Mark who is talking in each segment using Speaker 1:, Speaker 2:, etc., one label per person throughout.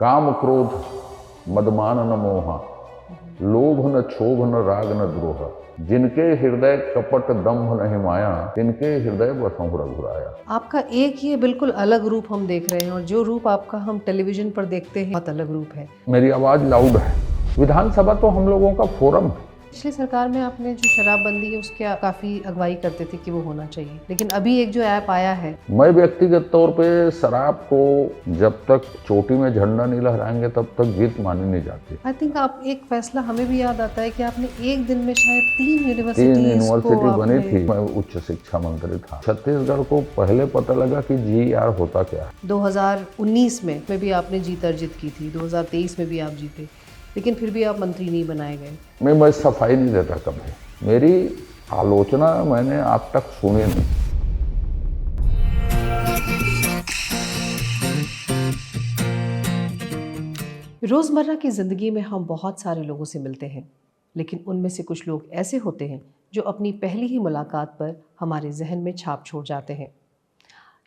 Speaker 1: काम क्रोध मदमान न मोहा, लोभ न क्षोभ न राग न द्रोह, जिनके हृदय कपट दंभ नहीं माया, तिनके हृदय बसहु रघुराया।
Speaker 2: आपका एक ये बिल्कुल अलग रूप हम देख रहे हैं और जो रूप आपका हम टेलीविजन पर देखते हैं बहुत अलग रूप है।
Speaker 1: मेरी आवाज लाउड है। विधानसभा तो हम लोगों का फोरम है।
Speaker 2: पिछली सरकार में आपने जो शराबबंदी है उसके काफ़ी अगुवाई करते थे कि वो होना चाहिए, लेकिन अभी एक जो ऐप आया है।
Speaker 1: मैं व्यक्तिगत तौर पे शराब को जब तक चोटी में झंडा नहीं लहराएंगे तब तक जीत मानी नहीं जाती।
Speaker 2: आई थिंक आप एक फैसला हमें भी याद आता है कि आपने एक दिन में शायद 3
Speaker 1: यूनिवर्सिटी बनी थी। मैं उच्च शिक्षा मंत्री था। छत्तीसगढ़ को पहले पता लगा कि GR होता क्या है।
Speaker 2: 2019 में भी आपने जीत अर्जित की थी, 2023 में भी आप जीते, लेकिन फिर भी आप मंत्री नहीं बनाए गए।
Speaker 1: मैं सफाई नहीं देता कभी। मेरी आलोचना मैंने आज तक सुनी नहीं।
Speaker 2: रोज़मर्रा की ज़िंदगी में हम बहुत सारे लोगों से मिलते हैं, लेकिन उनमें से कुछ लोग ऐसे होते हैं जो अपनी पहली ही मुलाकात पर हमारे जहन में छाप छोड़ जाते हैं।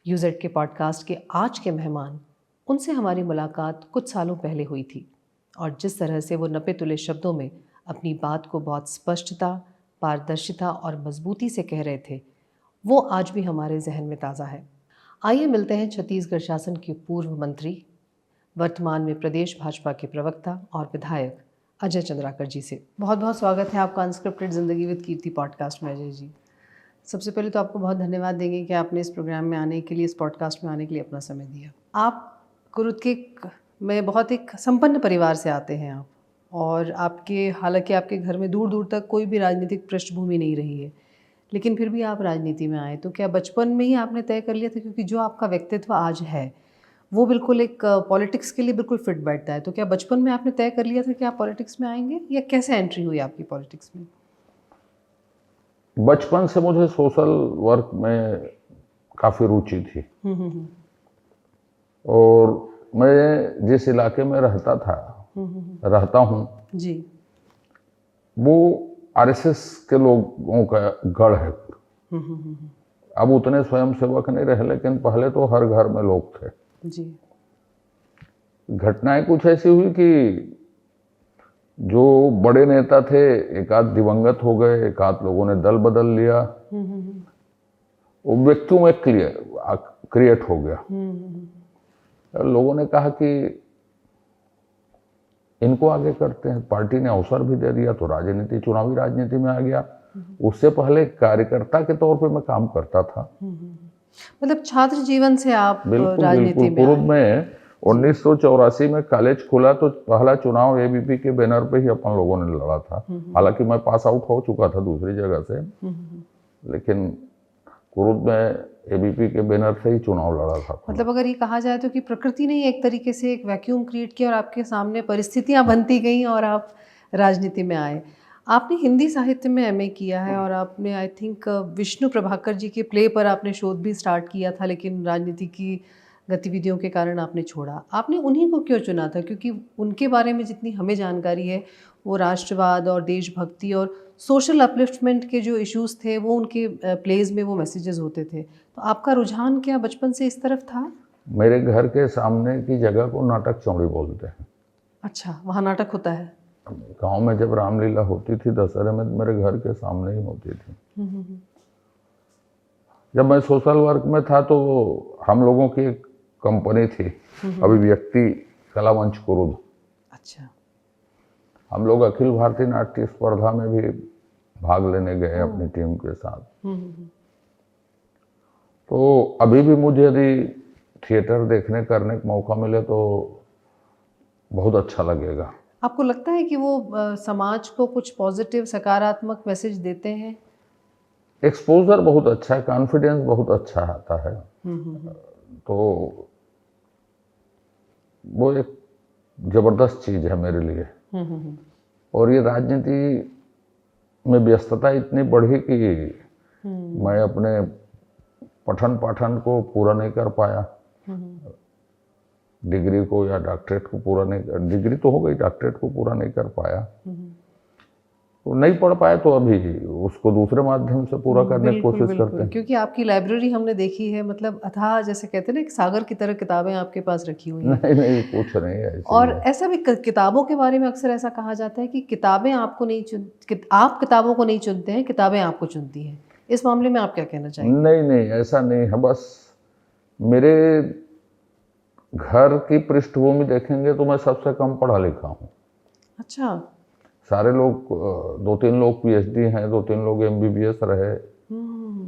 Speaker 2: यूज़ेड के पॉडकास्ट के आज के मेहमान, उनसे हमारी मुलाकात कुछ सालों पहले हुई थी और जिस तरह से वो नपे तुले शब्दों में अपनी बात को बहुत स्पष्टता, पारदर्शिता और मजबूती से कह रहे थे, वो आज भी हमारे जहन में ताज़ा है। आइए मिलते हैं छत्तीसगढ़ शासन के पूर्व मंत्री, वर्तमान में प्रदेश भाजपा के प्रवक्ता और विधायक अजय चंद्राकर जी से। बहुत बहुत स्वागत है आपका अनस्क्रिप्टेड ज़िंदगी विद कीर्ति पॉडकास्ट में अजय जी। सबसे पहले तो आपको बहुत धन्यवाद देंगे कि आपने इस प्रोग्राम में आने के लिए, इस पॉडकास्ट में आने के लिए अपना समय दिया। आप कुरुद के में बहुत एक संपन्न परिवार से आते हैं आप, और हालांकि आपके घर में दूर दूर तक कोई भी राजनीतिक पृष्ठभूमि नहीं रही है, लेकिन फिर भी आप राजनीति में आए। तो क्या बचपन में ही आपने तय कर लिया था, क्योंकि जो आपका व्यक्तित्व आज है वो बिल्कुल एक पॉलिटिक्स के लिए बिल्कुल फिट बैठता है, तो क्या बचपन में आपने तय कर लिया था कि आप पॉलिटिक्स में आएंगे, या कैसे एंट्री हुई आपकी पॉलिटिक्स में?
Speaker 1: बचपन से मुझे सोशल वर्क में काफ़ी रुचि थी। और मैं जिस इलाके में रहता हूँ
Speaker 2: जी,
Speaker 1: वो RSS के लोगों का गढ़ है। अब उतने स्वयंसेवक नहीं रहे, लेकिन पहले तो हर घर में लोग थे
Speaker 2: जी।
Speaker 1: घटनाएं कुछ ऐसी हुई कि जो बड़े नेता थे, एक आध दिवंगत हो गए, एक आध लोगों ने दल बदल लिया, वो व्यक्तियों में क्रिएट हो गया। लोगों ने कहा कि इनको आगे करते हैं, पार्टी ने अवसर भी दे दिया, तो चुनावी राजनीति में आ गया। उससे पहले कार्यकर्ता के तौर पे मैं काम करता था।
Speaker 2: मतलब छात्र जीवन से आप
Speaker 1: बिल्कुल
Speaker 2: राजनीति में
Speaker 1: पूर्व में 1984 में कॉलेज खुला तो पहला चुनाव ABP के बैनर पे ही अपन लोगों ने लड़ा था। हालांकि मैं पास आउट हो चुका था दूसरी जगह से, लेकिन कुरुद में ABP के बैनर से ही चुनाव लड़ा था।
Speaker 2: मतलब अगर ये कहा जाए तो कि प्रकृति ने ही एक तरीके से एक वैक्यूम क्रिएट किया और आपके सामने परिस्थितियां बनती गईं और आप राजनीति में आए। आपने हिंदी साहित्य में MA किया है और आपने आई थिंक विष्णु प्रभाकर जी के प्ले पर आपने शोध भी स्टार्ट किया था, लेकिन राजनीति की गतिविधियों के कारण आपने छोड़ा। आपने उन्हीं को क्यों चुना था? क्योंकि उनके बारे में जितनी हमें जानकारी है, वो राष्ट्रवाद और देशभक्ति और सोशल अपलिफ्टमेंट के जो इश्यूज थे वो उनके प्लेज में वो मैसेजेस होते थे। तो आपका रुझान क्या बचपन से इस तरफ था?
Speaker 1: मेरे घर के सामने की जगह को नाटक चौड़ी बोलते हैं।
Speaker 2: अच्छा, वहाँ नाटक होता है?
Speaker 1: गांव में जब रामलीला होती थी दशहरे में, मेरे घर के सामने ही होती थी। जब मैं सोशल वर्क में था तो हम लोगों की एक कंपनी थी, अभिव्यक्ति कला मंच कुरुद।
Speaker 2: अच्छा।
Speaker 1: हम लोग अखिल भारतीय नाट्य स्पर्धा में भी भाग लेने गए अपनी टीम के साथ। तो अभी भी मुझे यदि थिएटर देखने करने का मौका मिले तो बहुत अच्छा लगेगा।
Speaker 2: आपको लगता है कि वो समाज को कुछ पॉजिटिव सकारात्मक मैसेज देते हैं?
Speaker 1: एक्सपोजर बहुत अच्छा है, कॉन्फिडेंस बहुत अच्छा आता है। तो वो एक जबरदस्त चीज है मेरे लिए। और ये राजनीति में व्यस्तता इतनी बढ़ी कि मैं अपने पठन पाठन को पूरा नहीं कर पाया। डिग्री को या डॉक्टरेट को पूरा नहीं, डिग्री तो हो गई, डॉक्टरेट को पूरा नहीं कर पाया। वो नहीं पढ़ पाए तो अभी उसको दूसरे माध्यम से पूरा करने की
Speaker 2: बिल्कुल
Speaker 1: कोशिश करते
Speaker 2: बिल्कुल,
Speaker 1: हैं।
Speaker 2: क्योंकि आपकी लाइब्रेरी हमने देखी है, मतलब अथाह, जैसे कहते हैं ना, एक सागर की तरह किताबें आपके पास रखी हुई हैं।
Speaker 1: नहीं नहीं, कुछ नहीं है ऐसे
Speaker 2: और
Speaker 1: ही है।
Speaker 2: ऐसा भी किताबों के बारे में अक्सर ऐसा कहा जाता है कि किताबें आपको नहीं आप किताबों को नहीं चुनते हैं, किताबें आपको चुनती हैं। इस मामले में आप क्या कहना चाहेंगे?
Speaker 1: नहीं नहीं, ऐसा नहीं है। बस मेरे घर की पृष्ठभूमि देखेंगे तो मैं सबसे कम पढ़ा लिखा हूँ।
Speaker 2: अच्छा।
Speaker 1: सारे लोग, 2-3 लोग पीएचडी हैं, 2-3 लोग एमबीबीएस रहे।
Speaker 2: हम्म।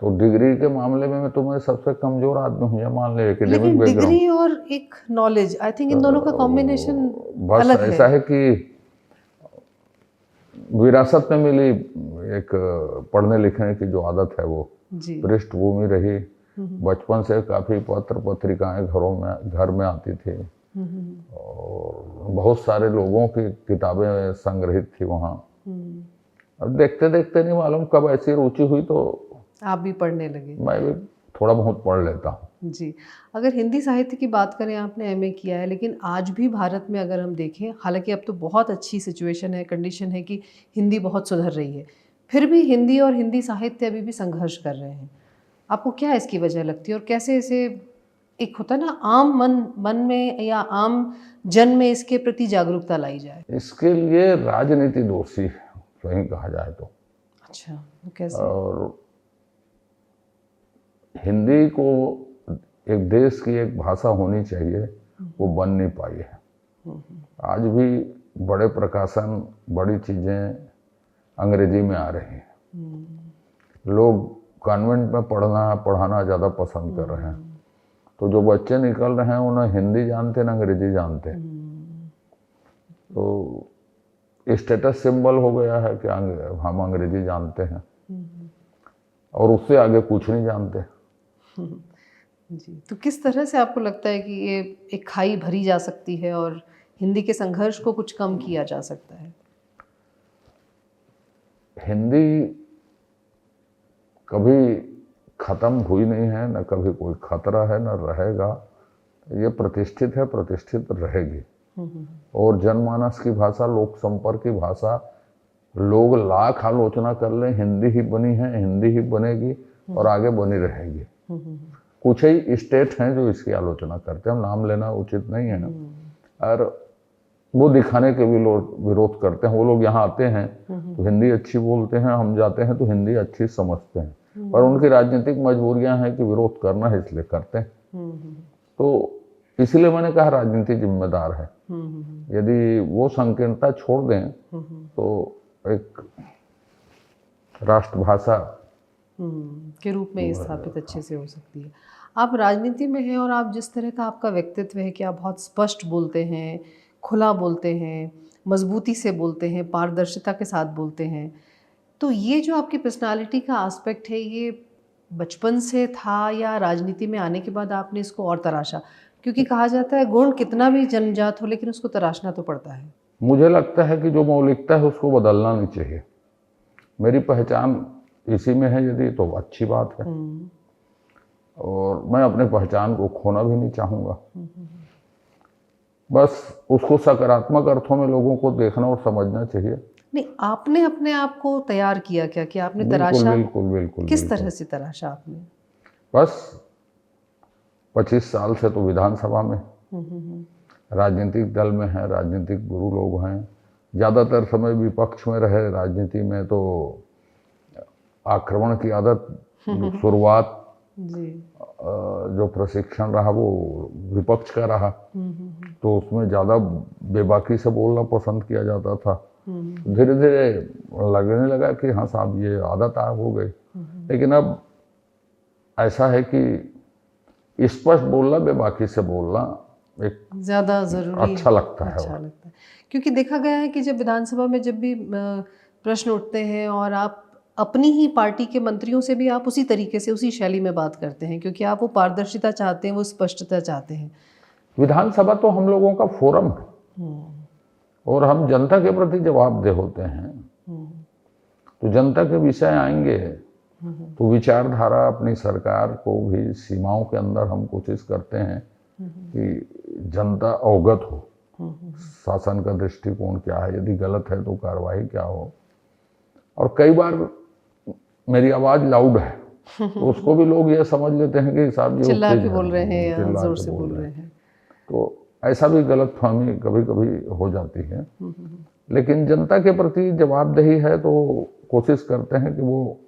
Speaker 1: तो डिग्री के मामले में मैं तुम्हें सबसे कमजोर आदमी हूँ, ये मान ले, एकेडमिक
Speaker 2: लेकिन
Speaker 1: बैकग्राउंड।
Speaker 2: डिग्री और एक नॉलेज, आई थिंक इन दोनों का कॉम्बिनेशन
Speaker 1: बस
Speaker 2: अलग है।
Speaker 1: ऐसा है कि विरासत में मिली एक पढ़ने लिखने की जो आदत है, वो
Speaker 2: जी।
Speaker 1: पृष्ठभूमि रही। बचपन से काफ़ी पत्र पत्रिकाएं घर में आती थी, और बहुत सारे लोगों की किताबें संग्रहित थी वहाँ। अब देखते देखते नहीं मालूम कब ऐसी रुचि हुई तो
Speaker 2: आप भी पढ़ने लगे।
Speaker 1: मैं भी थोड़ा बहुत पढ़ लेता हूँ।
Speaker 2: जी। अगर हिंदी साहित्य की बात करें, आपने एमए किया है, लेकिन आज भी भारत में अगर हम देखें, हालांकि अब तो बहुत अच्छी सिचुएशन है, कंडीशन है कि हिंदी बहुत सुधर रही है, फिर भी हिंदी और हिंदी साहित्य अभी भी संघर्ष कर रहे हैं। आपको क्या इसकी वजह लगती है, और कैसे इसे, एक होता है ना आम मन में या आम जन में, इसके प्रति जागरूकता लाई जाए?
Speaker 1: इसके लिए राजनीति दोषी है, सही कहा जाए तो।
Speaker 2: अच्छा, वो कैसे?
Speaker 1: और हिंदी को एक देश की एक भाषा होनी चाहिए, वो बन नहीं पाई है। आज भी बड़े प्रकाशन, बड़ी चीज़ें अंग्रेजी में आ रही हैं। लोग कॉन्वेंट में पढ़ाना ज़्यादा पसंद कर रहे हैं। तो जो बच्चे निकल रहे हैं उन्हें हिंदी जानते न अंग्रेजी जानते। तो स्टेटस सिंबल हो गया है कि हम अंग्रेजी जानते हैं, और उससे आगे कुछ नहीं जानते।
Speaker 2: जी। तो किस तरह से आपको लगता है कि ये एक खाई भरी जा सकती है और हिंदी के संघर्ष को कुछ कम किया जा सकता है?
Speaker 1: हिंदी कभी खत्म हुई नहीं है, न कभी कोई खतरा है, न रहेगा। ये प्रतिष्ठित है, प्रतिष्ठित रहेगी। और जनमानस की भाषा, लोक संपर्क की भाषा, लोग लाख आलोचना कर लें, हिंदी ही बनी है, हिंदी ही बनेगी और आगे बनी रहेगी। कुछ ही स्टेट हैं जो इसकी आलोचना करते हैं, हम नाम लेना उचित नहीं है, और वो दिखाने के भी लोग विरोध करते हैं। वो लोग यहाँ आते हैं तो हिंदी अच्छी बोलते हैं, हम जाते हैं तो हिंदी अच्छी समझते हैं, पर उनकी राजनीतिक मजबूरियां हैं कि विरोध करना है, इसलिए करते हैं। तो इसलिए मैंने कहा राजनीति जिम्मेदार है। यदि वो संकीर्णता छोड़ दें तो एक राष्ट्रभाषा
Speaker 2: के रूप में स्थापित अच्छे से हो सकती है। आप राजनीति में हैं, और आप जिस तरह का आपका व्यक्तित्व है कि आप बहुत स्पष्ट बोलते हैं, खुला बोलते हैं, मजबूती से बोलते हैं, पारदर्शिता के साथ बोलते हैं, तो ये जो आपकी पर्सनालिटी का एस्पेक्ट है, ये बचपन से था या राजनीति में आने के बाद आपने इसको और तराशा? क्योंकि कहा जाता है गुण कितना भी जन्मजात हो, लेकिन उसको तराशना तो पड़ता है।
Speaker 1: मुझे लगता है कि जो मौलिकता है उसको बदलना नहीं चाहिए। मेरी पहचान इसी में है, यदि तो अच्छी बात है, और मैं अपने पहचान को खोना भी नहीं चाहूँगा। बस उसको सकारात्मक अर्थों में लोगों को देखना और समझना चाहिए।
Speaker 2: नहीं, आपने अपने आप को तैयार किया क्या, कि आपने
Speaker 1: बिल्कुल
Speaker 2: तराशा?
Speaker 1: बिल्कुल बिल्कुल।
Speaker 2: किस
Speaker 1: बिल्कुल।
Speaker 2: तरह से तराशा आपने?
Speaker 1: बस 25 साल से तो विधानसभा में, राजनीतिक दल में है, राजनीतिक गुरु लोग हैं, ज़्यादातर समय विपक्ष में रहे। राजनीति में तो आक्रमण की आदत, शुरुआत
Speaker 2: जी।
Speaker 1: जो प्रशिक्षण रहा वो विपक्ष का रहा, तो उसमें ज़्यादा बेबाकी से बोलना पसंद किया जाता था। धीरे धीरे लगने लगा कि हाँ साहब ये आदत हो गई। लेकिन अब ऐसा है कि स्पष्ट बोलना, बेबाकी से बोलना एक
Speaker 2: ज़्यादा ज़रूरी,
Speaker 1: अच्छा लगता है।
Speaker 2: अच्छा लगता है, क्योंकि देखा गया है कि जब विधानसभा में जब भी प्रश्न उठते हैं, और आप अपनी ही पार्टी के मंत्रियों से भी आप उसी तरीके से, उसी शैली में बात करते हैं, क्योंकि आप वो पारदर्शिता चाहते हैं, वो स्पष्टता चाहते हैं।
Speaker 1: विधानसभा तो हम लोगों का फोरम है, और हम जनता के प्रति जवाबदेह होते हैं। तो जनता के विषय आएंगे तो विचारधारा, अपनी सरकार को भी सीमाओं के अंदर हम कोशिश करते हैं कि जनता अवगत हो, शासन का दृष्टिकोण क्या है, यदि गलत है तो कार्रवाई क्या हो। और कई बार मेरी आवाज़ लाउड है तो उसको भी लोग ये समझ लेते हैं कि साहब ये
Speaker 2: चिल्ला
Speaker 1: उत्तेज
Speaker 2: के
Speaker 1: है,
Speaker 2: बोल रहे हैं या
Speaker 1: चिल्ला
Speaker 2: जोर
Speaker 1: के
Speaker 2: से बोल
Speaker 1: रहे
Speaker 2: रहे
Speaker 1: हैं।
Speaker 2: हैं।
Speaker 1: तो ऐसा भी गलतफहमी कभी कभी हो जाती है। लेकिन जनता के प्रति जवाबदेही है तो कोशिश करते हैं कि वो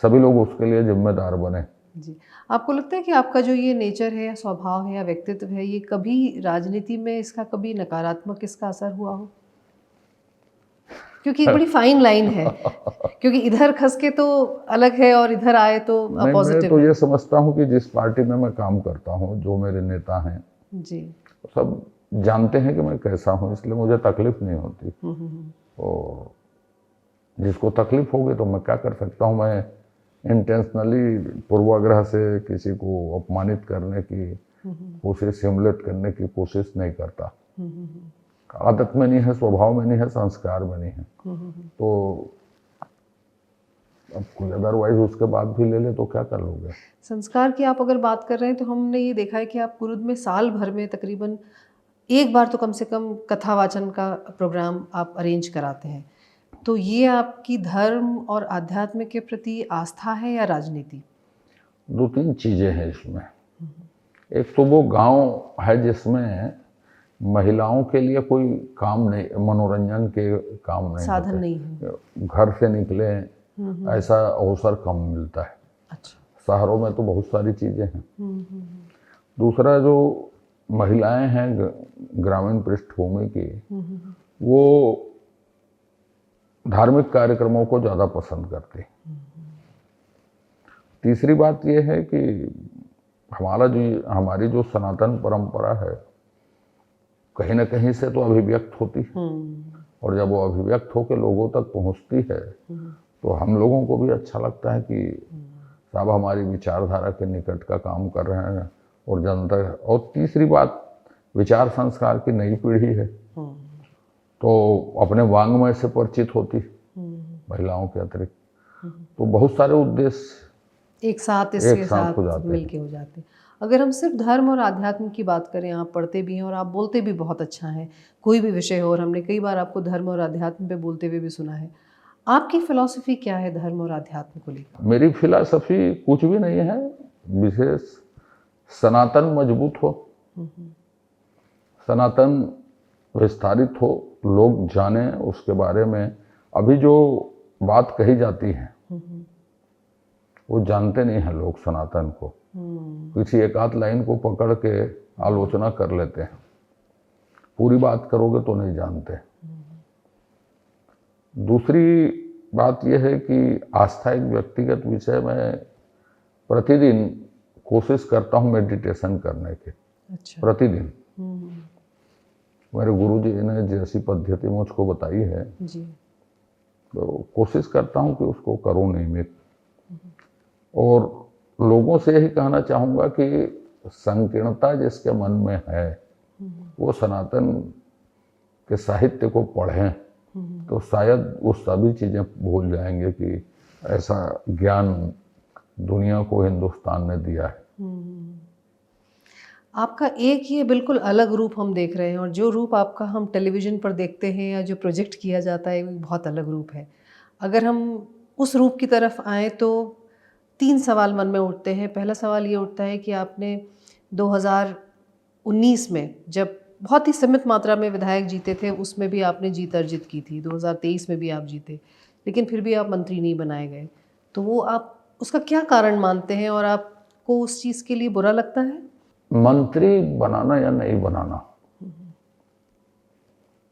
Speaker 1: सभी लोग उसके लिए जिम्मेदार बने।
Speaker 2: जी, आपको लगता है कि आपका जो ये नेचर है या स्वभाव है या व्यक्तित्व है, ये कभी राजनीति में इसका कभी नकारात्मक इसका असर हुआ हो? क्योंकि एक बड़ी फाइन लाइन है, क्योंकि इधर खस के तो अलग है और इधर आए तो
Speaker 1: नहीं, मैं
Speaker 2: पॉजिटिव
Speaker 1: तो
Speaker 2: है।
Speaker 1: ये समझता हूँ कि जिस पार्टी में मैं काम करता हूँ, जो मेरे नेता हैं,
Speaker 2: जी।
Speaker 1: सब जानते हैं कि मैं कैसा हूँ, इसलिए मुझे तकलीफ नहीं होती। और जिसको तकलीफ होगी तो मैं क्या कर सकता हूँ। मैं इंटेंशनली पूर्वाग्रह से किसी को अपमानित करने की कोशिश, हिमलेट करने की कोशिश नहीं करता। आदत में नहीं है, स्वभाव में नहीं है, संस्कार में नहीं है। तो अब कोई अदरवाइज उसके बाद भी ले ले तो क्या कर लोगे।
Speaker 2: संस्कार की आप अगर बात कर रहे हैं तो हमने ये देखा है कि आप कुरुद में साल भर में तकरीबन एक बार तो कम से कम कथा वाचन का प्रोग्राम आप अरेंज कराते हैं। तो ये आपकी धर्म और आध्यात्म के प्रति आस्था है या राजनीति?
Speaker 1: दो तीन चीजें हैं इसमें। एक तो वो गांव है जिसमें महिलाओं के लिए कोई काम नहीं, मनोरंजन के काम नहीं
Speaker 2: साधन
Speaker 1: होते।
Speaker 2: नहीं है।
Speaker 1: घर से निकले ऐसा अवसर कम मिलता है।
Speaker 2: अच्छा।
Speaker 1: शहरों में तो बहुत सारी चीजें हैं। दूसरा, जो महिलाएं हैं ग्रामीण पृष्ठभूमि की, वो धार्मिक कार्यक्रमों को ज़्यादा पसंद करती। तीसरी बात यह है कि हमारी जो सनातन परंपरा है, कहीं ना कहीं से तो अभिव्यक्त होती है। और जब वो अभिव्यक्त होकर लोगों तक पहुंचती है तो हम लोगों को भी अच्छा लगता है कि साहब हमारी विचारधारा के निकट का काम कर रहे हैं और जनता। और तीसरी बात, विचार संस्कार की नई पीढ़ी है तो अपने वांग्मय से परिचित होती महिलाओं के अतिरिक्त। तो बहुत सारे उद्देश्य
Speaker 2: एक साथ इसके साथ
Speaker 1: हो जाते हैं।
Speaker 2: मिलके हो जाते हैं। अगर हम सिर्फ धर्म और आध्यात्म की बात करें, आप पढ़ते भी हैं और आप बोलते भी बहुत अच्छा हैं, कोई भी विषय हो, और हमने कई बार आपको धर्म और आध्यात्म पे बोलते हुए भी सुना है। आपकी फिलॉसफी क्या है धर्म और आध्यात्म को लेकर?
Speaker 1: मेरी फिलॉसफी कुछ भी नहीं है विशेष। सनातन मजबूत हो, सनातन विस्तारित हो, लोग जाने उसके बारे में। अभी जो बात कही जाती है वो जानते नहीं हैं लोग सनातन को। किसी एक आध लाइन को पकड़ के आलोचना कर लेते हैं, पूरी बात करोगे तो नहीं जानते। दूसरी बात यह है कि आस्था एक व्यक्तिगत विषय में प्रतिदिन कोशिश करता हूँ मेडिटेशन करने की।
Speaker 2: अच्छा।
Speaker 1: प्रतिदिन मेरे गुरुजी ने जैसी पद्धति मुझको बताई है
Speaker 2: जी।
Speaker 1: तो कोशिश करता हूँ कि उसको करूँ नियमित। और लोगों से यही कहना चाहूँगा कि संकीर्णता जिसके मन में है वो सनातन के साहित्य को पढ़ें तो शायद वो सभी चीज़ें भूल जाएंगे कि ऐसा ज्ञान दुनिया को हिंदुस्तान ने दिया है।
Speaker 2: आपका एक ये बिल्कुल अलग रूप हम देख रहे हैं, और जो रूप आपका हम टेलीविज़न पर देखते हैं या जो प्रोजेक्ट किया जाता है वो बहुत अलग रूप है। अगर हम उस रूप की तरफ आएँ तो 3 सवाल मन में उठते हैं। पहला सवाल ये उठता है कि आपने 2019 में जब बहुत ही सीमित मात्रा में विधायक जीते थे, उसमें भी आपने जीत अर्जित की थी। 2023 में भी आप जीते, लेकिन फिर भी आप मंत्री नहीं बनाए गए। तो वो आप उसका क्या कारण मानते हैं और आपको उस चीज़ के लिए बुरा लगता है?
Speaker 1: मंत्री बनाना या नहीं बनाना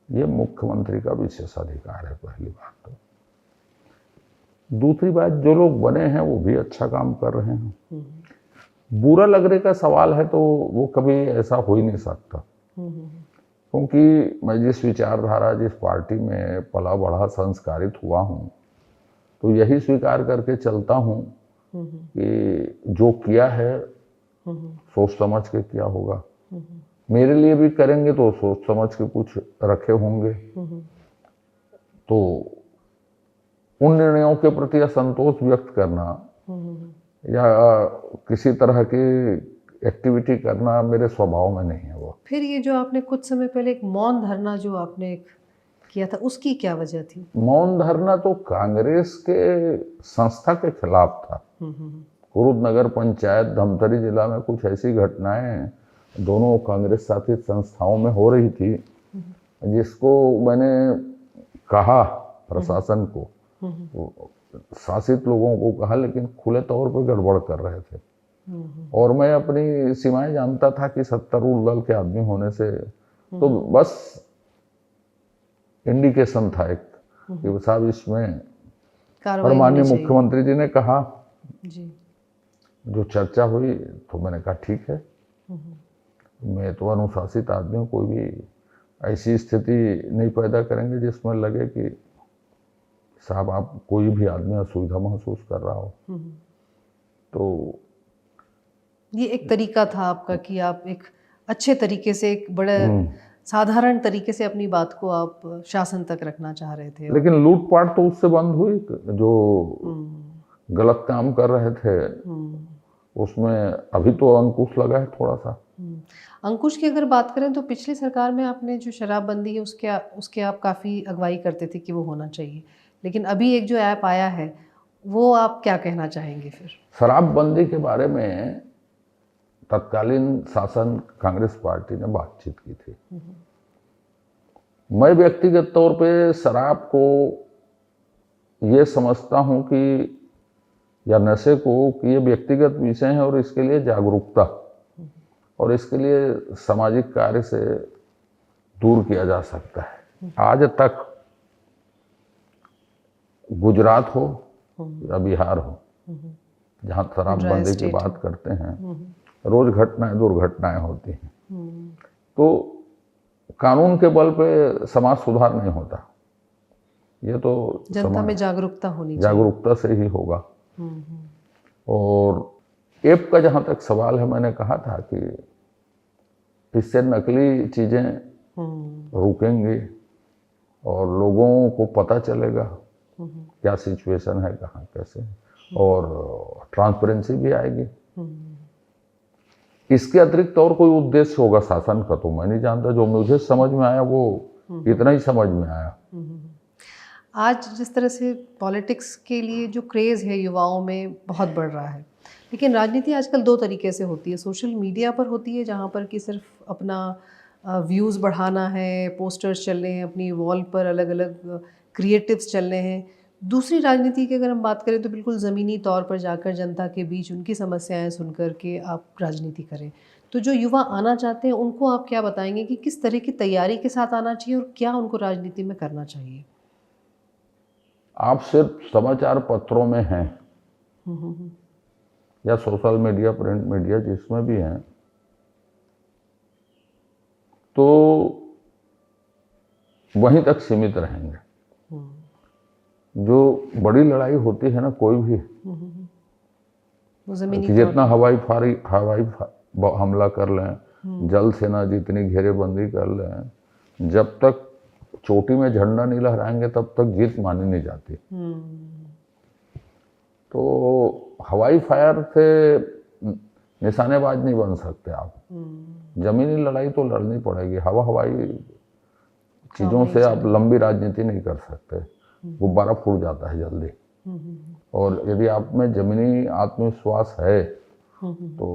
Speaker 1: ये मुख्यमंत्री का विशेषाधिकार है, पहली बात तो। दूसरी बात, जो लोग बने हैं वो भी अच्छा काम कर रहे हैं। बुरा लगने का सवाल है तो वो कभी ऐसा हो ही नहीं सकता, क्योंकि मैं जिस विचारधारा, जिस पार्टी में पला बढ़ा, संस्कारित हुआ हूँ, तो यही स्वीकार करके चलता हूँ कि जो किया है सोच समझ के किया होगा। मेरे लिए भी करेंगे तो सोच समझ के कुछ रखे होंगे। तो उन निर्णयों के प्रति असंतोष व्यक्त करना या किसी तरह के एक्टिविटी करना मेरे स्वभाव में नहीं है वो।
Speaker 2: फिर ये जो आपने कुछ समय पहले एक मौन धरना जो आपने एक किया था, उसकी क्या वजह थी?
Speaker 1: मौन धरना तो कांग्रेस के संस्था के खिलाफ था। कुरुद नगर पंचायत धमतरी जिला में कुछ ऐसी घटनाएं दोनों कांग्रेस शासित संस्थाओं में हो रही थी, जिसको मैंने कहा प्रशासन को, शासित लोगों को कहा, लेकिन खुले तौर पर गड़बड़ कर रहे थे। और मैं अपनी सीमाएं जानता था कि सत्तारूढ़ दल के आदमी होने से तो बस इंडिकेशन था एक कि साहब इसमें। और माननीय मुख्यमंत्री जी ने कहा
Speaker 2: जी।
Speaker 1: जो चर्चा हुई तो मैंने कहा ठीक है, मैं तो अनुशासित आदमी हूँ, कोई भी ऐसी स्थिति नहीं पैदा करेंगे जिसमें लगे कि साहब आप कोई भी आदमी असुविधा महसूस कर रहा हो। तो
Speaker 2: ये एक तरीका था आपका कि आप एक अच्छे तरीके से, एक बड़े साधारण तरीके से अपनी बात को आप शासन तक रखना चाह रहे थे।
Speaker 1: लेकिन लूटपाट तो उससे बंद हुई, जो गलत काम कर रहे थे उसमें अभी तो अंकुश लगा है थोड़ा सा।
Speaker 2: अंकुश की अगर बात करें तो पिछली सरकार में आपने जो शराबबंदी है उसके आप काफ़ी अगुवाई करते थे कि वो होना चाहिए, लेकिन अभी एक जो ऐप आया है वो आप क्या कहना चाहेंगे फिर?
Speaker 1: शराबबंदी के बारे में तत्कालीन शासन कांग्रेस पार्टी ने बातचीत की थी। मैं व्यक्तिगत तौर पे शराब को ये समझता हूं कि, या नशे को, कि ये व्यक्तिगत विषय है और इसके लिए जागरूकता और इसके लिए सामाजिक कार्य से दूर किया जा सकता है। आज तक गुजरात हो या बिहार हो, जहाँ शराबबंदी की बात करते हैं, रोज घटनाएं दुर्घटनाएं होती हैं। तो कानून के बल पे समाज सुधार नहीं होता, ये तो
Speaker 2: जनता में जागरूकता होनी चाहिए,
Speaker 1: जागरूकता से ही होगा। और ऐप का जहाँ तक सवाल है, मैंने कहा था कि इससे नकली चीजें रुकेंगी और लोगों को पता चलेगा क्या सिचुएशन है, कहाँ कैसे, और ट्रांसपेरेंसी भी आएगी। इसके अतिरिक्त और कोई उद्देश्य होगा शासन का तो मैं नहीं जानता। जो मुझे समझ में आया वो इतना ही समझ में आया।
Speaker 2: आज जिस तरह से पॉलिटिक्स के लिए जो क्रेज़ है युवाओं में बहुत बढ़ रहा है, लेकिन राजनीति आजकल दो तरीके से होती है। सोशल मीडिया पर होती है जहाँ पर कि सिर्फ अपना व्यूज़ बढ़ाना है, पोस्टर्स चल रहे हैं, अपनी वॉल पर अलग अलग क्रिएटिव्स चल रहे हैं। दूसरी राजनीति की अगर हम बात करें तो बिल्कुल ज़मीनी तौर पर जाकर जनता के बीच उनकी समस्याएं सुनकर के आप राजनीति करें। तो जो युवा आना चाहते हैं उनको आप क्या बताएंगे कि किस तरह की तैयारी के साथ आना चाहिए और क्या उनको राजनीति में करना चाहिए?
Speaker 1: आप सिर्फ समाचार पत्रों में हैं या सोशल मीडिया, प्रिंट मीडिया, जिसमें भी हैं, तो वहीं तक सीमित रहेंगे। जो बड़ी लड़ाई होती है ना, कोई भी कि जितना हवाई हमला कर लें, जल सेना जितनी घेरेबंदी कर लें, जब तक चोटी में झंडा नहीं लहराएंगे तब तक जीत मानी नहीं जाती। तो हवाई फायर से निशानेबाज नहीं बन सकते आप। जमीनी लड़ाई तो लड़नी पड़ेगी। हवाई चीज़ों से आप लंबी राजनीति नहीं कर सकते, गुब्बारा फूट जाता है जल्दी। और यदि आप में जमीनी आत्मविश्वास है तो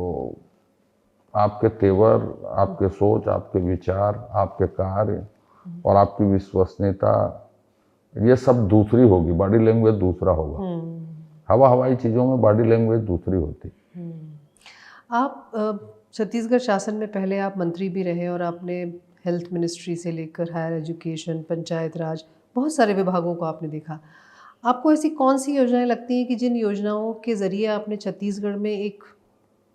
Speaker 1: आपके तेवर, आपके सोच, आपके विचार, आपके कार्य और आपकी विश्वसनीयता, ये सब दूसरी होगी। बॉडी लैंग्वेज दूसरा होगा। हवाई चीज़ों में बॉडी लैंग्वेज दूसरी होती।
Speaker 2: आप छत्तीसगढ़ शासन में पहले आप मंत्री भी रहे और आपने हेल्थ मिनिस्ट्री से लेकर हायर एजुकेशन, पंचायत राज, बहुत सारे विभागों को आपने देखा। आपको ऐसी कौन सी योजनाएं लगती हैं कि जिन योजनाओं के ज़रिए आपने छत्तीसगढ़ में एक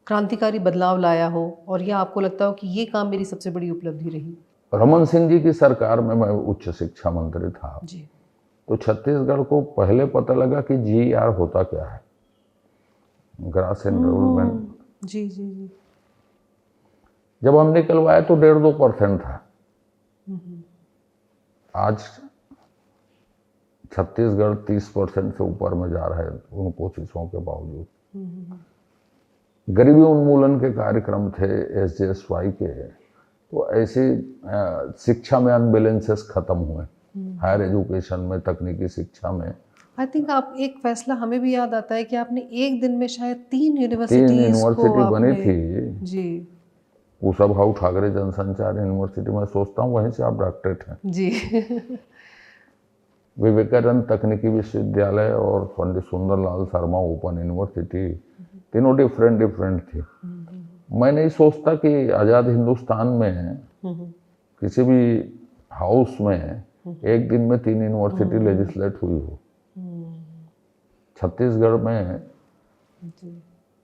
Speaker 2: क्रांतिकारी बदलाव लाया हो और यह आपको लगता हो कि ये काम मेरी सबसे बड़ी उपलब्धि रही?
Speaker 1: रमन सिंह जी की सरकार में मैं उच्च शिक्षा मंत्री था
Speaker 2: जी।
Speaker 1: तो छत्तीसगढ़ को पहले पता लगा कि GR होता क्या है, ग्रास एनरोलमेंट।
Speaker 2: जी जी जी।
Speaker 1: जब हम निकलवाए तो 1.5-2% था। आज छत्तीसगढ़ 30% से ऊपर में जा रहा है उन कोशिशों के बावजूद। गरीबी उन्मूलन के कार्यक्रम थे SJSY के, तो ऐसे शिक्षा में अनबैलेंसेस खत्म हुए, हायर एजुकेशन में, तकनीकी शिक्षा में।
Speaker 2: आई थिंक आप एक फैसला हमें भी याद आता है कि आपने एक दिन में शायद 3
Speaker 1: तीन
Speaker 2: यूनिवर्सिटीज को
Speaker 1: यूनिवर्सिटी बनी
Speaker 2: आपने
Speaker 1: थी।
Speaker 2: जी
Speaker 1: कुशाभाऊ ठाकरे जनसंचार यूनिवर्सिटी, मैं सोचता हूँ वहीं से आप डॉक्टरेट हैं।
Speaker 2: जी
Speaker 1: विवेकानंद तकनीकी विश्वविद्यालय और पंडित सुंदरलाल शर्मा ओपन यूनिवर्सिटी, तीनों डिफरेंट थी। मैं नहीं सोचता कि आज़ाद हिंदुस्तान में किसी भी हाउस में एक दिन में 3 यूनिवर्सिटी लेजिस्लेट हुई हो। छत्तीसगढ़ में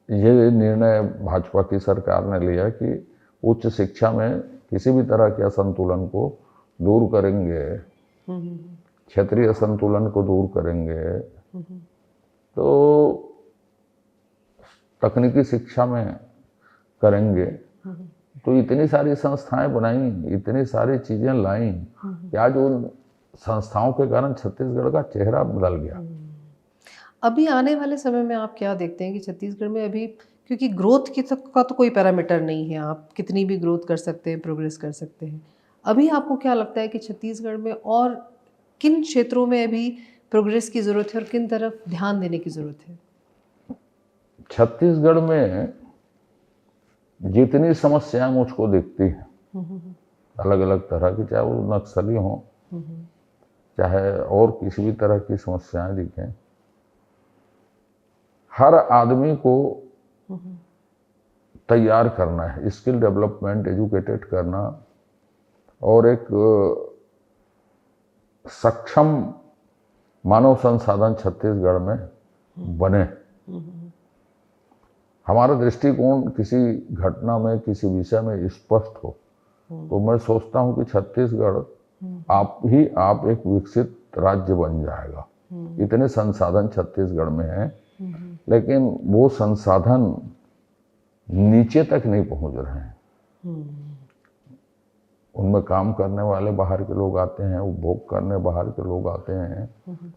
Speaker 1: ये निर्णय भाजपा की सरकार ने लिया कि उच्च शिक्षा में किसी भी तरह के असंतुलन को दूर करेंगे, क्षेत्रीय असंतुलन को दूर करेंगे। तो तकनीकी शिक्षा में करेंगे। तो इतनी सारी संस्थाएं बनाई, इतनी सारी चीजें लाई कि आज उन संस्थाओं के कारण छत्तीसगढ़ का चेहरा बदल गया।
Speaker 2: अभी आने वाले समय में आप क्या देखते हैं कि छत्तीसगढ़ में अभी, क्योंकि ग्रोथ का तो कोई पैरामीटर नहीं है, आप कितनी भी ग्रोथ कर सकते हैं, प्रोग्रेस कर सकते हैं। अभी आपको क्या लगता है कि छत्तीसगढ़ में और किन क्षेत्रों में अभी प्रोग्रेस की ज़रूरत है और किन तरफ ध्यान देने की ज़रूरत है?
Speaker 1: छत्तीसगढ़ में जितनी समस्याएं मुझको दिखती हैं अलग अलग तरह की, चाहे वो नक्सली हों, चाहे और किसी भी तरह की समस्याएं दिखें, हर आदमी को तैयार करना है, स्किल डेवलपमेंट, एजुकेटेड करना और एक सक्षम मानव संसाधन छत्तीसगढ़ में बने। हमारा दृष्टिकोण किसी घटना में, किसी विषय में स्पष्ट हो, तो मैं सोचता हूं कि छत्तीसगढ़ आप एक विकसित राज्य बन जाएगा। इतने संसाधन छत्तीसगढ़ में हैं, लेकिन वो संसाधन नीचे तक नहीं पहुंच रहे हैं। उनमें काम करने वाले बाहर के लोग आते हैं, उपभोग करने बाहर के लोग आते हैं,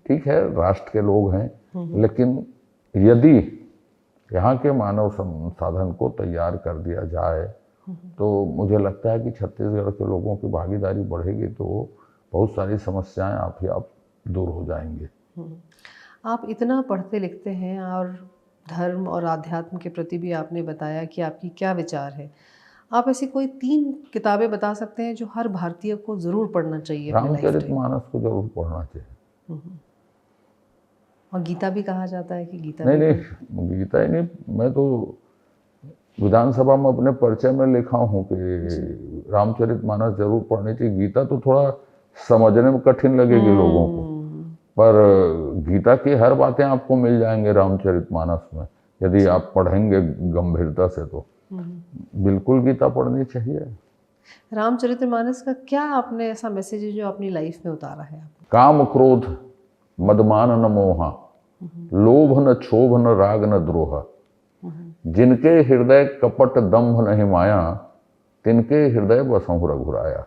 Speaker 1: ठीक है, राष्ट्र के लोग हैं, लेकिन यदि यहाँ के मानव संसाधन को तैयार कर दिया जाए तो मुझे लगता है कि छत्तीसगढ़ के लोगों की भागीदारी बढ़ेगी तो बहुत सारी समस्याएं आप ही आप दूर हो जाएंगे।
Speaker 2: आप इतना पढ़ते लिखते हैं और धर्म और आध्यात्म के प्रति भी आपने बताया कि आपकी क्या विचार है। आप ऐसी कोई 3 किताबें बता सकते हैं जो हर भारतीय को ज़रूर पढ़ना चाहिए अपने लाइफ टाइम?
Speaker 1: रामचरितमानस को जरूर पढ़ना चाहिए।
Speaker 2: और गीता भी कहा जाता है कि गीता
Speaker 1: नहीं
Speaker 2: भी
Speaker 1: नहीं, गीता ही नहीं, मैं तो विधानसभा में अपने परिचय में लिखा हूँ कि रामचरितमानस जरूर पढ़नी चाहिए। गीता तो थोड़ा समझने में कठिन लगेगी लोगों को, पर गीता की हर बातें आपको मिल जाएंगे रामचरितमानस में, यदि आप पढ़ेंगे गंभीरता से तो बिल्कुल गीता पढ़नी चाहिए।
Speaker 2: रामचरितमानस का क्या आपने ऐसा मैसेज है जो अपनी लाइफ में उतारा है आपने?
Speaker 1: काम क्रोध मदमान न मोहा, लोभ न क्षोभ न राग न द्रोह, जिनके हृदय कपट दंभ नहीं माया, तिनके हृदय बसहु रघुराया।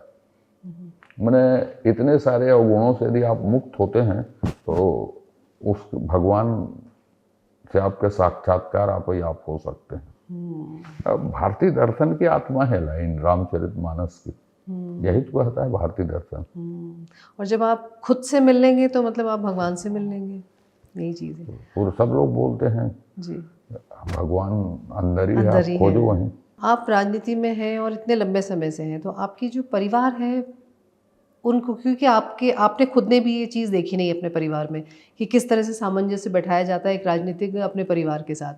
Speaker 1: मैंने इतने सारे अवगुणों से यदि आप मुक्त होते हैं तो उस भगवान से आपके साक्षात्कार आप ही आप हो सकते हैं। भारतीय दर्शन की आत्मा है लाइन रामचरितमानस की, यही तो कहता है भारतीय दर्शन।
Speaker 2: और जब आप खुद से मिल लेंगे तो मतलब आप भगवान से मिल लेंगे, यही चीज़ है।
Speaker 1: और सब लोग बोलते हैं
Speaker 2: जी,
Speaker 1: भगवान अंदर ही है,
Speaker 2: अंदर
Speaker 1: आप
Speaker 2: ही
Speaker 1: खोजो
Speaker 2: है।
Speaker 1: वहीं।
Speaker 2: आप राजनीति में हैं और इतने लंबे समय से हैं, तो आपकी जो परिवार है उनको, क्योंकि आपने खुद ने भी ये चीज़ देखी नहीं अपने परिवार में कि किस तरह से सामंजस्य बैठाया जाता है एक राजनीतिक अपने परिवार के साथ।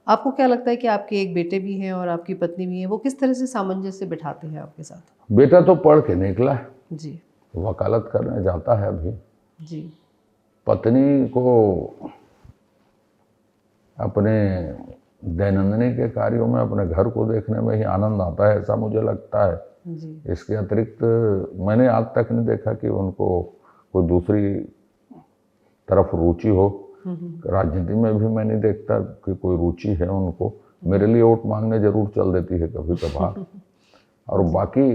Speaker 2: आपको क्या लगता है कि आपके एक बेटे भी हैं और आपकी पत्नी भी हैं, वो किस तरह से सामंजस्य बैठाते हैं आपके साथ?
Speaker 1: बेटा तो पढ़ के निकला है,
Speaker 2: जी
Speaker 1: वकालत करने जाता है अभी।
Speaker 2: जी।
Speaker 1: पत्नी को अपने दैनंदिनी के कार्यों में, अपने घर को देखने में ही आनंद आता है, ऐसा मुझे लगता है।
Speaker 2: जी।
Speaker 1: इसके अतिरिक्त मैंने आज तक नहीं देखा कि उनको कोई दूसरी तरफ रुचि हो। राजनीति में भी मैं नहीं देखता कि कोई रुचि है उनको। मेरे लिए वोट मांगने जरूर चल देती है कभी कभार। और बाकी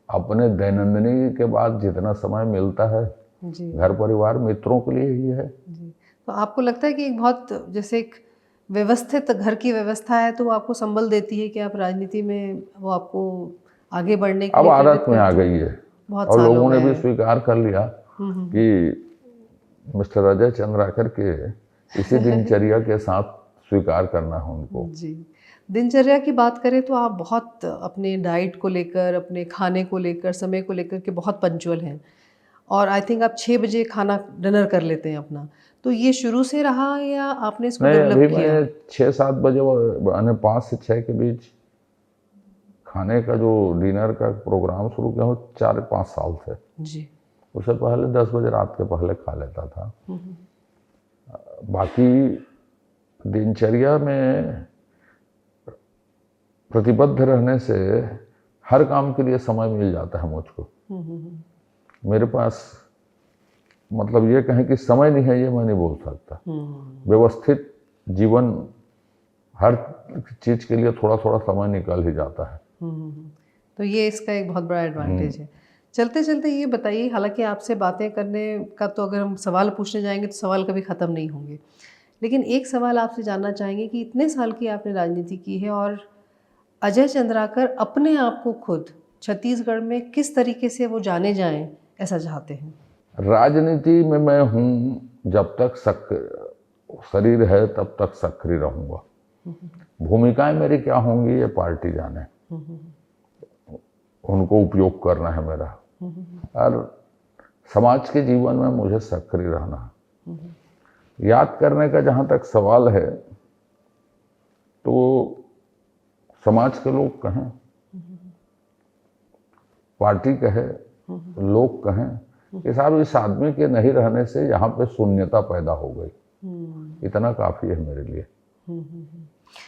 Speaker 1: अपने दैनंदिनी के बाद जितना समय मिलता है
Speaker 2: जी
Speaker 1: घर परिवार मित्रों के लिए ही है।
Speaker 2: जी। तो आपको लगता है कि एक बहुत जैसे एक व्यवस्थित घर की व्यवस्था है तो वो आपको संबल देती है कि आप राजनीति में वो आपको आगे बढ़ने के
Speaker 1: अब
Speaker 2: लिए
Speaker 1: आदत
Speaker 2: प्रेरित
Speaker 1: में आ
Speaker 2: करती है?
Speaker 1: गई है
Speaker 2: बहुत
Speaker 1: और
Speaker 2: साल हो
Speaker 1: लोगों ने
Speaker 2: गए
Speaker 1: भी
Speaker 2: हैं।
Speaker 1: स्वीकार कर लिया कि मिस्टर अजय चंद्राकर के इसी दिनचर्या के साथ स्वीकार करना है उनको।
Speaker 2: जी। दिनचर्या की बात करें तो आप बहुत अपने डाइट को लेकर, अपने खाने को लेकर, समय को लेकर के बहुत पंक्चुअल हैं और आई थिंक आप 6 बजे खाना डिनर कर लेते हैं अपना। तो ये शुरू से रहा या आपने इसको
Speaker 1: नहीं,
Speaker 2: डेवलप
Speaker 1: अभी
Speaker 2: किया?
Speaker 1: मैं 6-7 बजे यानी 5 से 6 के बीच खाने का जो डिनर का प्रोग्राम शुरू किया वो 4-5 साल से।
Speaker 2: जी।
Speaker 1: उससे पहले 10 बजे रात के पहले खा लेता था। बाकी दिनचर्या में प्रतिबद्ध रहने से हर काम के लिए समय मिल जाता है मुझको। मेरे पास मतलब ये कहें कि समय नहीं है ये मैं नहीं बोल सकता। व्यवस्थित जीवन हर चीज के लिए थोड़ा थोड़ा समय निकल ही जाता है।
Speaker 2: तो ये इसका एक बहुत बड़ा एडवांटेज है। चलते चलते ये बताइए, हालांकि आपसे बातें करने का तो अगर हम सवाल पूछने जाएंगे तो सवाल कभी ख़त्म नहीं होंगे, लेकिन एक सवाल आपसे जानना चाहेंगे कि इतने साल की आपने राजनीति की है और अजय चंद्राकर अपने आप को खुद छत्तीसगढ़ में किस तरीके से वो जाने जाएं ऐसा चाहते हैं?
Speaker 1: राजनीति में मैं हूँ जब तक शरीर है तब तक सक्रिय रहूंगा। भूमिकाएं मेरी क्या होंगी ये पार्टी जाने, उनको उपयोग करना है मेरा। और समाज के जीवन में मुझे सक्रिय रहना है। याद करने का जहाँ तक सवाल है तो समाज के लोग कहें, पार्टी कहे, लोग कहें कि साहब इस आदमी के नहीं रहने से यहाँ पे शून्यता पैदा हो गई, इतना काफ़ी है मेरे लिए।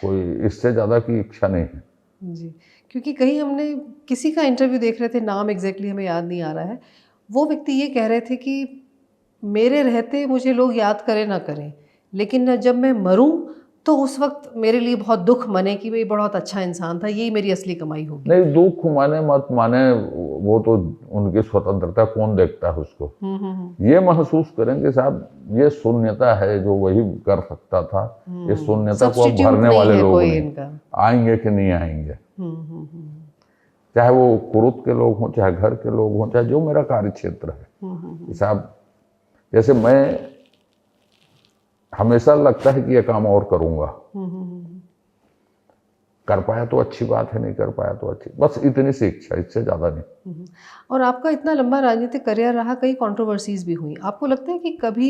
Speaker 1: कोई इससे ज़्यादा की इच्छा नहीं है।
Speaker 2: जी, क्योंकि कहीं हमने किसी का इंटरव्यू देख रहे थे, नाम एग्जैक्टली हमें याद नहीं आ रहा है, वो व्यक्ति ये कह रहे थे कि मेरे रहते मुझे लोग याद करें ना करें, लेकिन जब मैं मरूं तो उस वक्त मेरे लिए बहुत दुख मने कि भाई बहुत अच्छा इंसान था, यही मेरी असली कमाई होगी।
Speaker 1: नहीं, दुख माने मत माने वो तो उनकी स्वतंत्रता, कौन देखता है उसको। ये महसूस करेंगे साहब ये शून्यता है जो वही कर सकता था। ये शून्यता को अब भरने वाले लोग नहीं, आएंगे कि नहीं आएंगे। चाहे वो कुरुत के लोग हों, चाहे घर के लोग हों, चाहे जो मेरा कार्य क्षेत्र है। साहब जैसे मैं हमेशा लगता है कि ये काम और करूंगा, कर पाया तो अच्छी बात है, नहीं कर पाया तो अच्छी, बस इतनी सी इच्छा, इससे ज़्यादा नहीं।
Speaker 2: और आपका इतना लंबा राजनीतिक करियर रहा, कई कंट्रोवर्सीज भी हुई, आपको लगता है कि कभी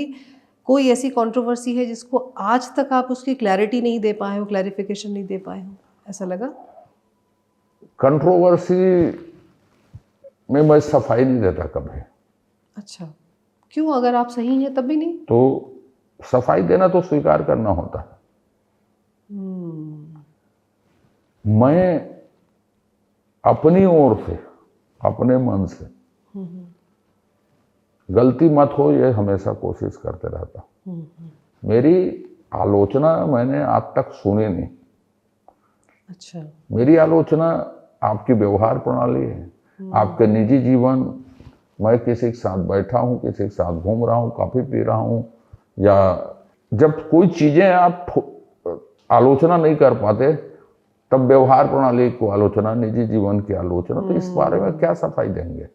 Speaker 2: कोई ऐसी कंट्रोवर्सी है जिसको आज तक आप उसकी क्लैरिटी नहीं दे पाए हो, क्लैरिफिकेशन नहीं दे पाए हो, ऐसा लगा?
Speaker 1: कंट्रोवर्सी में मैं सफाई नहीं देता कभी।
Speaker 2: अच्छा, क्यों? अगर आप सही हैं तब भी नहीं?
Speaker 1: तो सफाई देना तो स्वीकार करना होता है। मैं अपनी ओर से, अपने मन से गलती मत हो ये हमेशा कोशिश करते रहता। मेरी आलोचना मैंने आज तक सुनी नहीं।
Speaker 2: अच्छा।
Speaker 1: मेरी आलोचना आपकी व्यवहार प्रणाली है, आपके निजी जीवन। मैं किसी के साथ बैठा हूँ, किसी के साथ घूम रहा हूँ, कॉफी पी रहा हूँ, या जब कोई चीजें आप आलोचना नहीं कर पाते तब व्यवहार प्रणाली को आलोचना, निजी जीवन की आलोचना, तो इस बारे में क्या सफाई देंगे?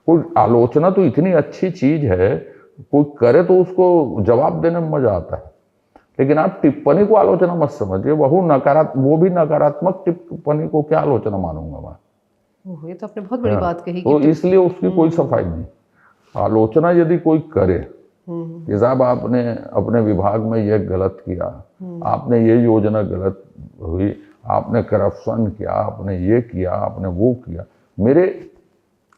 Speaker 1: कोई आलोचना तो इतनी अच्छी चीज है, कोई करे तो उसको जवाब देने में मजा आता है, लेकिन आप टिप्पणी को आलोचना मत समझिए। वो भी नकारात्मक टिप्पणी को क्या आलोचना मानूंगा मैं?
Speaker 2: ये तो आपने बहुत बड़ी बात कही।
Speaker 1: तो इसलिए उसकी कोई सफाई नहीं। आलोचना यदि कोई करे कि साहब आपने अपने विभाग में ये गलत किया, आपने ये योजना गलत हुई, आपने करप्शन किया, आपने ये किया, आपने वो किया, मेरे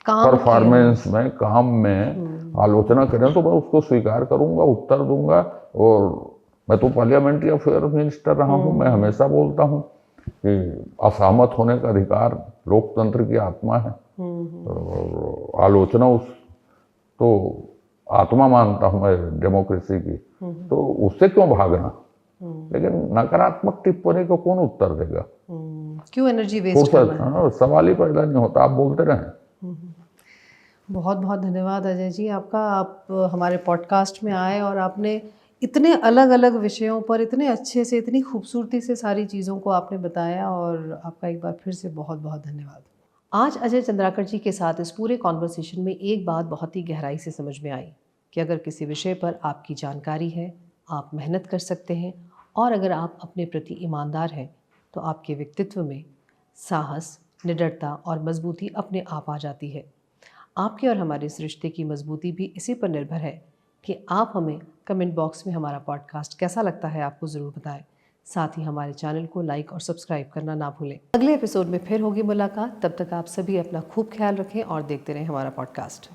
Speaker 1: परफॉर्मेंस में, काम में आलोचना करें तो मैं उसको स्वीकार करूंगा, उत्तर दूंगा। और मैं तो पार्लियामेंट्री अफेयर मिनिस्टर रहा हूं, मैं हमेशा बोलता हूं कि असहमत होने का अधिकार लोकतंत्र की आत्मा है। और आलोचना उस तो आत्मा मानता हूं मैं डेमोक्रेसी की, तो उससे क्यों भागना? लेकिन नकारात्मक टिप्पणी को कौन उत्तर देगा?
Speaker 2: क्यों एनर्जी वेस्ट करना?
Speaker 1: सवाल ही पैदा नहीं होता, आप बोलते रहें।
Speaker 2: बहुत बहुत धन्यवाद अजय जी आपका। आप हमारे पॉडकास्ट में आए और आपने इतने अलग अलग विषयों पर इतने अच्छे से, इतनी खूबसूरती से सारी चीज़ों को आपने बताया, और आपका एक बार फिर से बहुत बहुत धन्यवाद। आज अजय चंद्राकर जी के साथ इस पूरे कॉन्वर्सेशन में एक बात बहुत ही गहराई से समझ में आई कि अगर किसी विषय पर आपकी जानकारी है, आप मेहनत कर सकते हैं, और अगर आप अपने प्रति ईमानदार हैं, तो आपके व्यक्तित्व में साहस, निडरता और मजबूती अपने आप आ जाती है। आपके और हमारे इस रिश्ते की मजबूती भी इसी पर निर्भर है कि आप हमें कमेंट बॉक्स में हमारा पॉडकास्ट कैसा लगता है आपको ज़रूर बताएं। साथ ही हमारे चैनल को लाइक और सब्सक्राइब करना ना भूलें। अगले एपिसोड में फिर होगी मुलाकात। तब तक आप सभी अपना खूब ख्याल रखें और देखते रहें हमारा पॉडकास्ट।